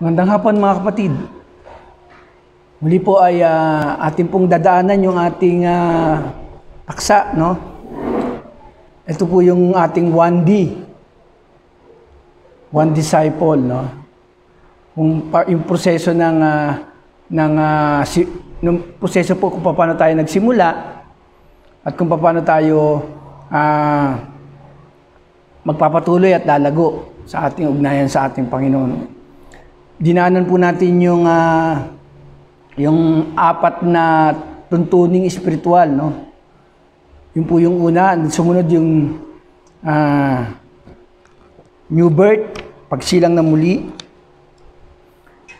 Magandang hapon mga kapatid. Muli po ay ating pong dadaanan yung ating paksa, no? Ito po yung ating 1D. One disciple, no? Yung proseso ng proseso po kung paano tayo nagsimula at kung paano tayo magpapatuloy at lalago sa ating ugnayan sa ating Panginoon. Dinaanan po natin yung apat na tuntuning espiritual, no? Yun po yung una, sumunod yung new birth, pagsilang na muli.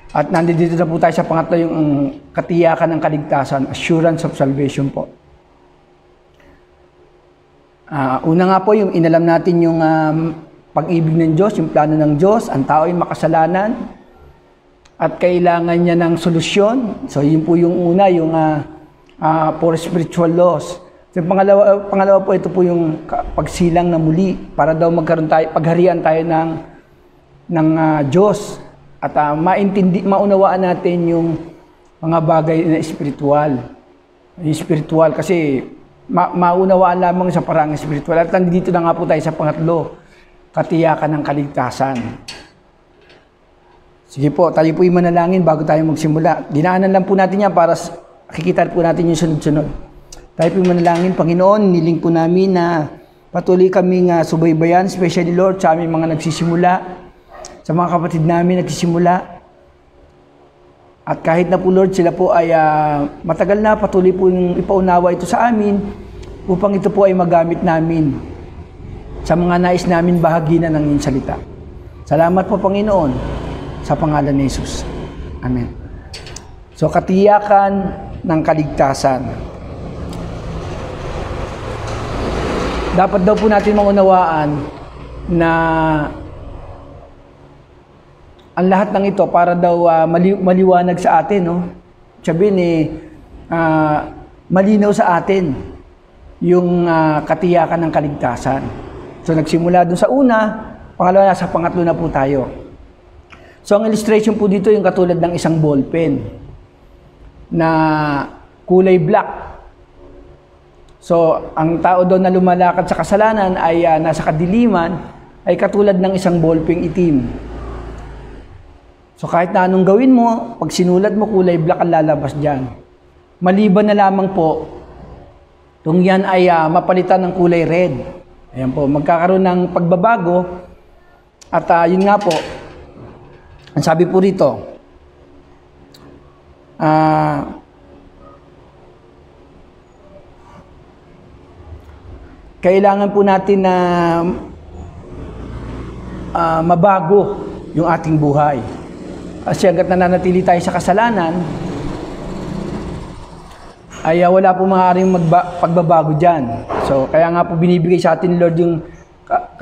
At nandito na po tayo sa pangatlo, yung katiyakan ng kaligtasan, assurance of salvation po. Una nga po, yung inalam natin yung pag-ibig ng Diyos, yung plano ng Diyos, ang tao ay makasalanan at kailangan niya ng solusyon. So yun po yung una, yung for spiritual laws. So pangalawa po, ito po yung pagsilang na muli para daw magkaroon tayo, pagharian tayo ng Diyos at maunawaan natin yung mga bagay na spiritual. Yung spiritual kasi maunawaan lamang sa parang spiritual. At nandito na nga po tayo sa pangatlo, katiyakan ng kaligtasan. Sige po, tayo po yung manalangin bago tayo magsimula. Dinaanan lang po natin yan para makikita po natin yung sunod-sunod. Tayo po yung manalangin. Panginoon, niling po namin na patuloy kaming subaybayan, especially Lord, sa aming mga nagsisimula, sa mga kapatid namin nagsisimula. At kahit na po Lord, sila po ay matagal na, patuloy po yung ipaunawa ito sa amin upang ito po ay magamit namin sa mga nais namin bahagi na ng iyong salita. Salamat po Panginoon. Sa pangalan ni Jesus. Amen. So, katiyakan ng kaligtasan. Dapat daw po natin maunawaan na ang lahat ng ito para daw maliwanag sa atin, no? Sabihin malinaw sa atin yung katiyakan ng kaligtasan. So, nagsimula dun sa una, pangalawa, sa pangatlo na po tayo. So, ang illustration po dito yung katulad ng isang ballpen na kulay black. So, ang tao daw na lumalakad sa kasalanan ay nasa kadiliman ay katulad ng isang ballpen itim. So, kahit na anong gawin mo, pag sinulat mo, kulay black ang lalabas dyan. Maliban na lamang po, kung yan ay mapalitan ng kulay red. Ayan po, magkakaroon ng pagbabago at yun nga po, ang sabi po rito, kailangan po natin na mabago yung ating buhay. Kasi hanggat nananatili tayo sa kasalanan, ay wala po maaaring pagbabago dyan. So, kaya nga po binibigay sa atin, Lord, yung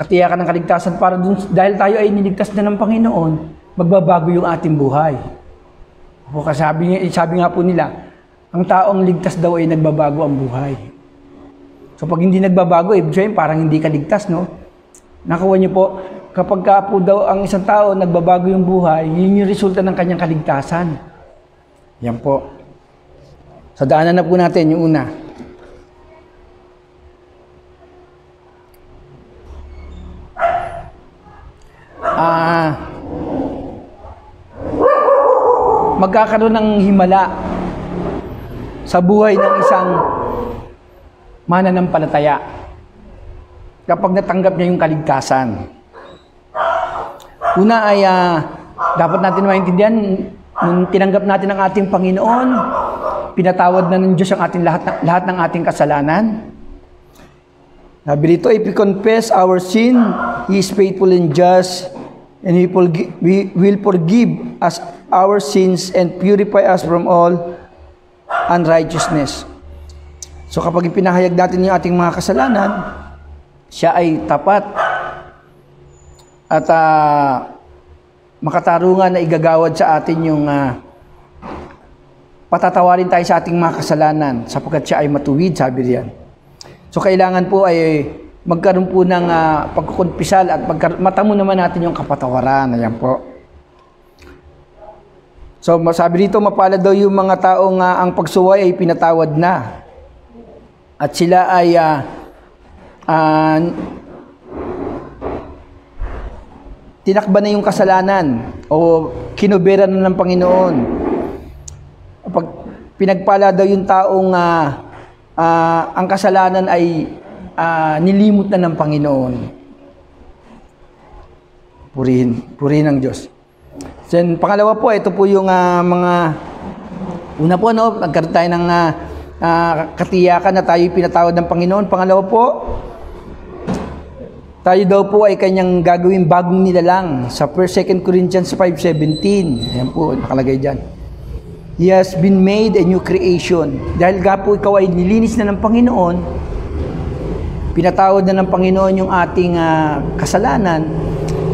katiyakan ng kaligtasan para dun, dahil tayo ay niligtas na ng Panginoon, magbabago yung ating buhay. Kasi sabi nga po nila, ang taong ligtas daw ay nagbabago ang buhay. So pag hindi nagbabago, ibig sabihin parang hindi ka ligtas, no? Nakuha niyo po, kapag ka po daw ang isang tao nagbabago yung buhay, yun yung resulta ng kanyang kaligtasan. Yan po. So daanan na po natin yung una. Magkakaroon ng himala sa buhay ng isang mananampalataya kapag natanggap niya yung kaligtasan. Una ay dapat natin maintindihan, nung tinanggap natin ang ating Panginoon, pinatawad na ng Diyos ang ating lahat ng ating kasalanan. Sabi dito, if we confess our sin, He is faithful and just, and He will forgive us our sins and purify us from all unrighteousness. So kapag ipinahayag natin yung ating mga kasalanan, siya ay tapat at makatarungan na igagawad sa atin yung patatawarin tayo sa ating mga kasalanan sapagkat siya ay matuwid, sabi riyan. So kailangan po ay magkaroon po ng pagkukumpisal at matamo naman natin yung kapatawaran. Ayan po. So sabi dito, mapalad daw yung mga taong ang pagsuway ay pinatawad na. At sila ay tinakba na yung kasalanan o kinubera na ng Panginoon. Pag pinagpala daw yung taong ang kasalanan ay nilimot na ng Panginoon. Purihin ang Diyos. Then, pangalawa po, ito po yung mga una po, nagkaroon tayo ng katiyakan na tayo pinatawad ng Panginoon. Pangalawa po, tayo daw po ay kanyang gagawin bagong nilalang sa 2 Corinthians 5:17. Ayan po, nakalagay dyan. He has been made a new creation. Dahil nga po ikaw ay nilinis na ng Panginoon, pinatawad na ng Panginoon yung ating kasalanan,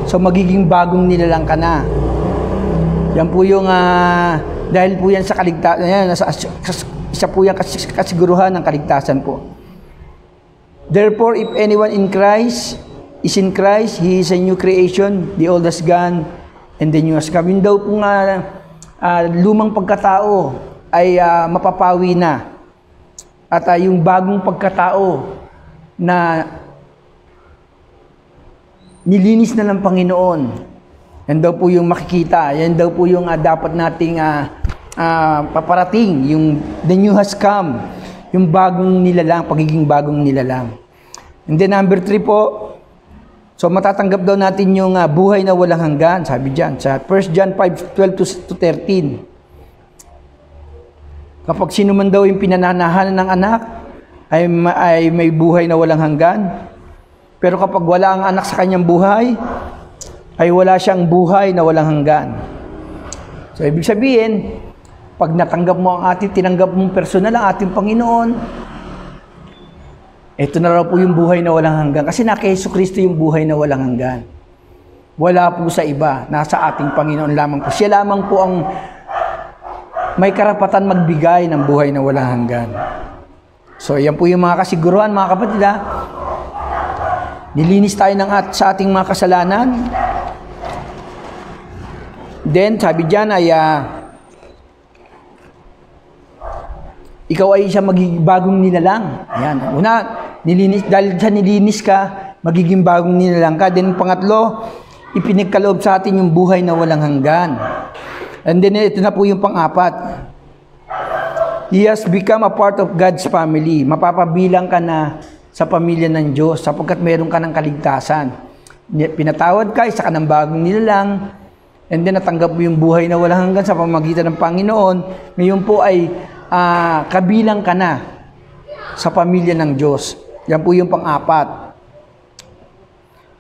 so magiging bagong nilalang ka na. Yan po yung, dahil po yan sa kaligtasan, isa po yan kasiguruhan ng kaligtasan po. Therefore, if anyone is in Christ, he is a new creation, the old has gone, and the new has come. Yun daw po lumang pagkatao ay mapapawi na. At yung bagong pagkatao na nilinis na ng Panginoon, yan daw po yung makikita. Yan daw po yung dapat nating paparating. Yung the new has come. Yung bagong nilalang, pagiging bagong nilalang. And then number 3 po, so matatanggap daw natin yung buhay na walang hanggan, sabi dyan, sa 1 John 5:12-13. Kapag sino man daw yung pinananahanan ng anak, ay may buhay na walang hanggan. Pero kapag wala ang anak sa kanyang buhay, ay wala siyang buhay na walang hanggan. So ibig sabihin, pag natanggap mo tinanggap mong personal ang ating Panginoon, ito na raw po yung buhay na walang hanggan. Kasi na kay Hesus Kristo yung buhay na walang hanggan. Wala po sa iba. Nasa ating Panginoon lamang po. Siya lamang po ang may karapatan magbigay ng buhay na walang hanggan. So, yan po yung mga kasiguruhan, mga kapatid. Nilinis tayo sa ating mga kasalanan. Then, sabi dyan ay ikaw ay siya magiging bagong nilalang. Ayan. Una, dahil sa nilinis ka, magiging bagong nilalang ka. Then pangatlo, ipinagkaloob sa atin yung buhay na walang hanggan. And then ito na po yung pang-apat. He has become a part of God's family. Mapapabilang ka na sa pamilya ng Diyos sapagkat meron ka ng kaligtasan. Pinatawad ka, isa ka ng bagong nilalang. And then natanggap mo yung buhay na walang hanggan sa pamamagitan ng Panginoon. Ngayon po ay kabilang ka na sa pamilya ng Diyos. Yan po yung pang-apat.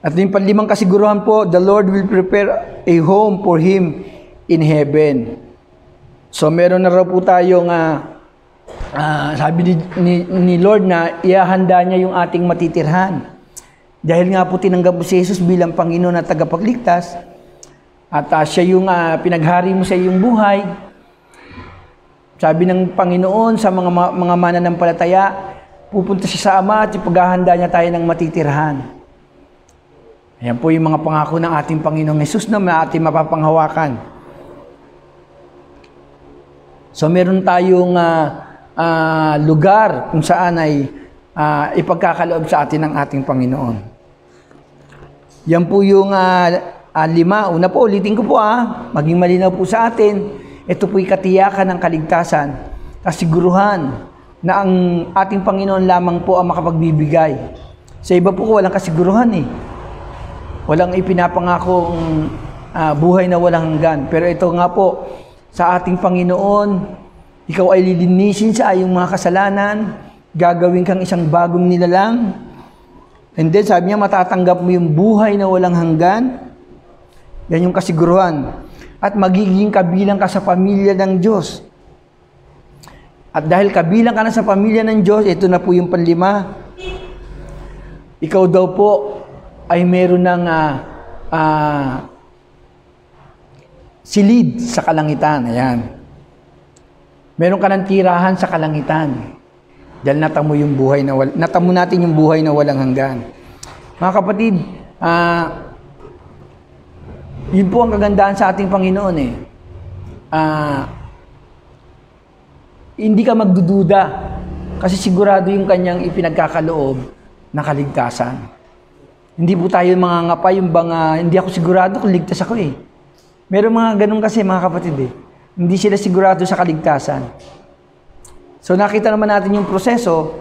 At yung panlimang kasiguruhan po, the Lord will prepare a home for him in heaven. So meron na raw po tayong sabi ni Lord na ihahanda niya yung ating matitirhan. Dahil nga po tinanggap mo si Jesus bilang Panginoon at tagapagligtas, at siya yung pinaghari mo sa iyong buhay. Sabi ng Panginoon sa mga mananampalataya, pupunta siya sa Ama at ipaghahanda niya tayo ng matitirhan. Ayan po yung mga pangako ng ating Panginoong Hesus na ating mapapanghawakan. So meron tayong lugar kung saan ay ipagkakaloob sa atin ng ating Panginoon. Yan po yung 5. Una po, ulitin ko po maging malinaw po sa atin. Ito po'y katiyakan ng kaligtasan, kasiguruhan na ang ating Panginoon lamang po ang makapagbibigay. Sa iba po, walang kasiguruhan Walang ipinapangakong buhay na walang hanggan. Pero ito nga po, sa ating Panginoon, ikaw ay lilinisin sa iyong mga kasalanan, gagawin kang isang bagong nilalang, and then sabi niya, matatanggap mo yung buhay na walang hanggan. Yan yung kasiguruhan. At magiging kabilang ka sa pamilya ng Diyos. At dahil kabilang ka na sa pamilya ng Diyos, ito na po yung 5. Ikaw daw po ay meron ng silid sa kalangitan. Ayan. Meron ka ng tirahan sa kalangitan. Dahil natamo natin yung buhay na walang hanggan. Mga kapatid, yun po ang kagandahan sa ating Panginoon hindi ka magdududa kasi sigurado yung kanyang ipinagkakaloob na kaligtasan. Hindi po tayo mga ngapa yung hindi ako sigurado kung ligtas ako eh. Meron mga ganun kasi mga kapatid eh. Hindi sila sigurado sa kaligtasan. So nakita naman natin yung proseso,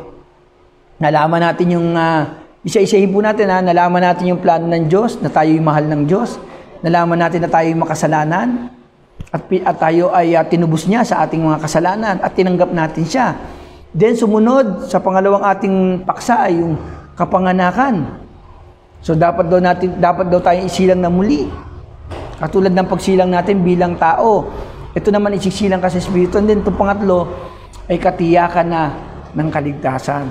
nalaman natin yung, isa-isahin po natin nalaman natin yung plano ng Diyos, na tayo'y mahal ng Diyos, nalaman natin na tayo'y makasalanan, at tayo ay tinubos niya sa ating mga kasalanan, at tinanggap natin siya. Then sumunod, sa pangalawang ating paksa ay yung kapanganakan. So dapat daw tayong isilang na muli. Katulad ng pagsilang natin bilang tao. Ito naman isisilang ka sa Espiritu. And then itong pangatlo ay katiyakan na ng kaligtasan.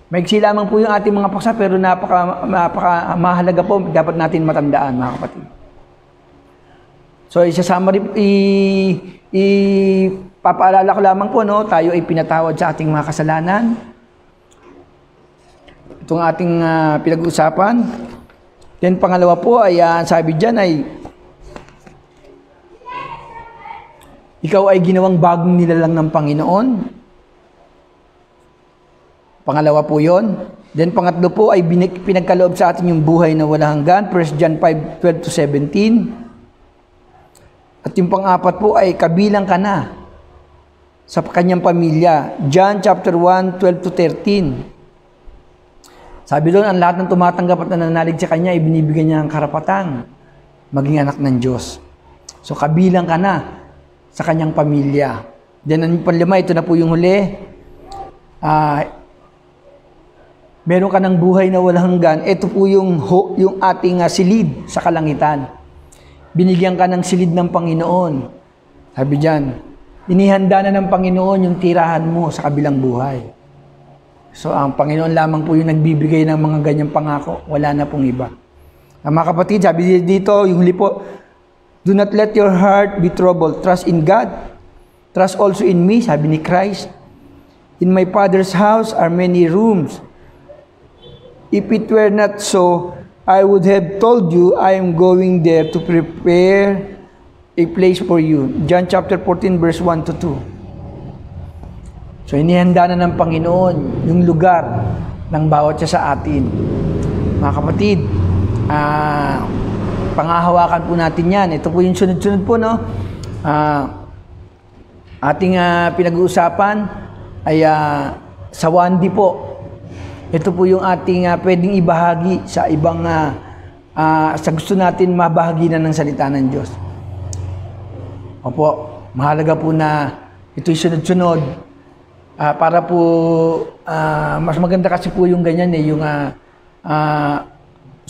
Maigsi lamang po yung ating mga paksa pero napaka mahalaga po dapat natin matandaan mga kapatid. So papaalala ko lamang po tayo ay pinatawad sa ating mga kasalanan. Itong ating pinag-uusapan. Then pangalawa po ay sabi diyan ay ikaw ay ginawang bagong nilalang ng Panginoon. Pangalawa po yon. Then pangatlo po ay pinagkaloob sa atin yung buhay na walang hanggan. 1 John 5:12-17. At yung pang-apat po ay kabilang ka na sa kanyang pamilya. John chapter 1:12-13. Sabi doon, ang lahat ng tumatanggap at nananalig sa kanya, ibinibigyan niya ang karapatang maging anak ng Diyos. So kabilang ka na sa kanyang pamilya. Then ang panlima, ito na po yung huli. Meron ka ng buhay na walang hanggan. Ito po yung ating silid sa kalangitan. Binigyan ka ng silid ng Panginoon. Sabi diyan, inihanda na ng Panginoon yung tirahan mo sa kabilang buhay. So ang Panginoon lamang po yung nagbibigay ng mga ganyang pangako. Wala na pong iba. Mga kapatid, sabi dito, yung huli po, do not let your heart be troubled. Trust in God. Trust also in me, sabi ni Christ. In my Father's house are many rooms. If it were not so, I would have told you I am going there to prepare a place for you. John chapter 14 verse 1-2. So inihanda na ng Panginoon yung lugar ng bawat isa sa atin. Mga kapatid, pangahawakan po natin yan. Ito po yung sunod-sunod po, ating pinag-uusapan ay sa Wandi po. Ito po yung ating pwedeng ibahagi sa ibang sa gusto natin mabahagi na ng salita ng Diyos. Opo, mahalaga po na ito'y sunod-sunod. Para po, mas maganda kasi po yung ganyan yung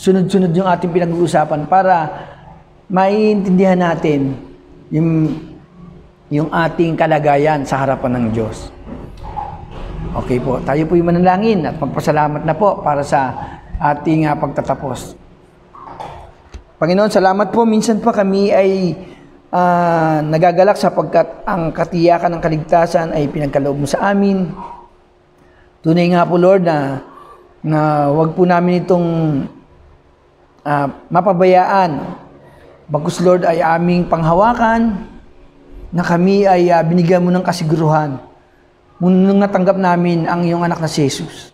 sunod-sunod yung ating pinag-uusapan para maiintindihan natin yung ating kalagayan sa harapan ng Diyos. Okay po, tayo po yung manalangin at magpasalamat na po para sa ating pagtatapos. Panginoon, salamat po. Minsan pa kami ay nagagalak sapagkat ang katiyakan ng kaligtasan ay pinagkaloob mo sa amin. Tunay nga po, Lord, na wag po namin itong mapabayaan. Bagkus, Lord, ay aming panghawakan na kami ay binigyan mo ng kasiguruhan nung natanggap namin ang iyong anak na si Jesus.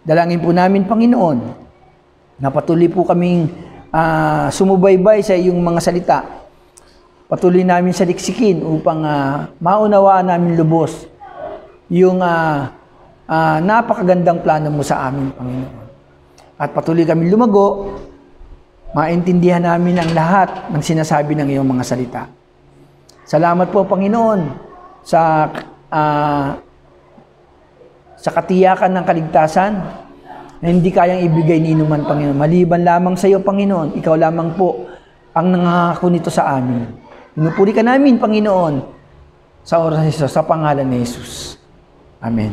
Dalangin po namin, Panginoon, na patuloy po kaming sumubaybay sa iyong mga salita. Patuloy namin saliksikin upang maunawaan namin lubos yung napakagandang plano mo sa amin, Panginoon. At patuloy kami lumago, maintindihan namin ang lahat ng sinasabi ng iyong mga salita. Salamat po, Panginoon, sa katiyakan ng kaligtasan na hindi kayang ibigay ni inuman, Panginoon. Maliban lamang sa iyo, Panginoon, ikaw lamang po ang nangako nito sa amin. Pinupuri ka namin, Panginoon, sa oras na ito, sa pangalan ni Jesus. Amen.